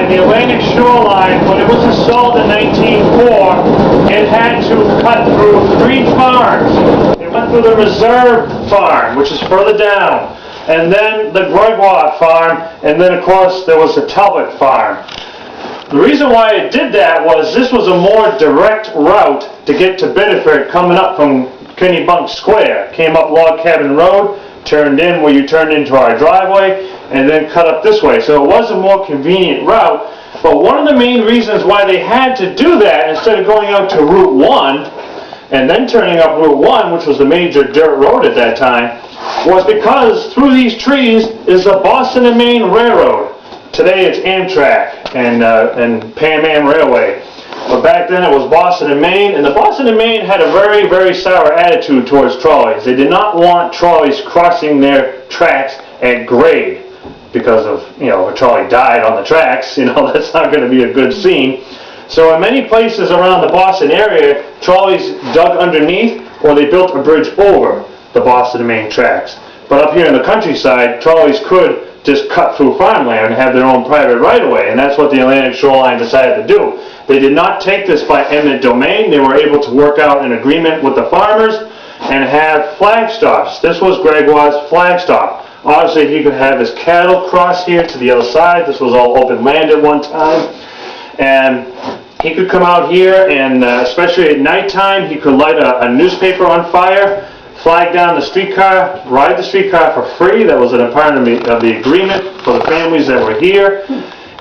and the Atlantic shoreline, when it was installed in 1904, it had to cut through 3 farms. It went through the Reserve Farm, which is further down, and then the Gregoire Farm, and then of course there was the Talbot Farm. The reason why it did that was this was a more direct route to get to Biddeford coming up from Kennebunkport Square. Came up Log Cabin Road, turned in where you turned into our driveway, and then cut up this way. So it was a more convenient route, but one of the main reasons why they had to do that instead of going out to Route 1 and then turning up Route 1, which was the major dirt road at that time, was because through these trees is the Boston and Maine Railroad. Today it's Amtrak and Pan Am Railway. But back then it was Boston and Maine, and the Boston and Maine had a very, very sour attitude towards trolleys. They did not want trolleys crossing their tracks at grade because of, if a trolley died on the tracks, that's not going to be a good scene. So in many places around the Boston area, trolleys dug underneath or they built a bridge over the Boston and Maine tracks. But up here in the countryside, trolleys could just cut through farmland and have their own private right-of-way, and that's what the Atlantic shoreline decided to do. They did not take this by eminent domain. They were able to work out an agreement with the farmers and have flag stops. This was Gregoire's flag stop. Obviously, he could have his cattle cross here to the other side. This was all open land at one time. And he could come out here and, especially at nighttime, he could light a newspaper on fire, flag down the streetcar, ride the streetcar for free. That was a part of the agreement for the families that were here.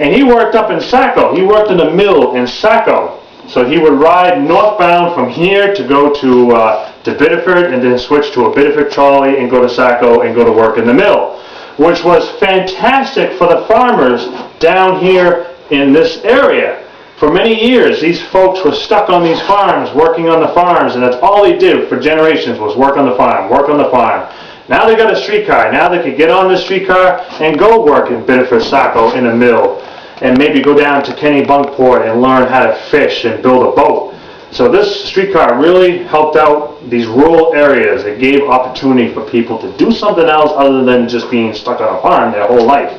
And he worked up in Saco. He worked in a mill in Saco. So he would ride northbound from here to go to Biddeford and then switch to a Biddeford trolley and go to Saco and go to work in the mill, which was fantastic for the farmers down here in this area. For many years, these folks were stuck on these farms, working on the farms, and that's all they did for generations was work on the farm, work on the farm. Now they got a streetcar. Now they could get on the streetcar and go work in Biddeford, Saco in a mill, and maybe go down to Kennebunkport and learn how to fish and build a boat. So this streetcar really helped out these rural areas. It gave opportunity for people to do something else other than just being stuck on a farm their whole life.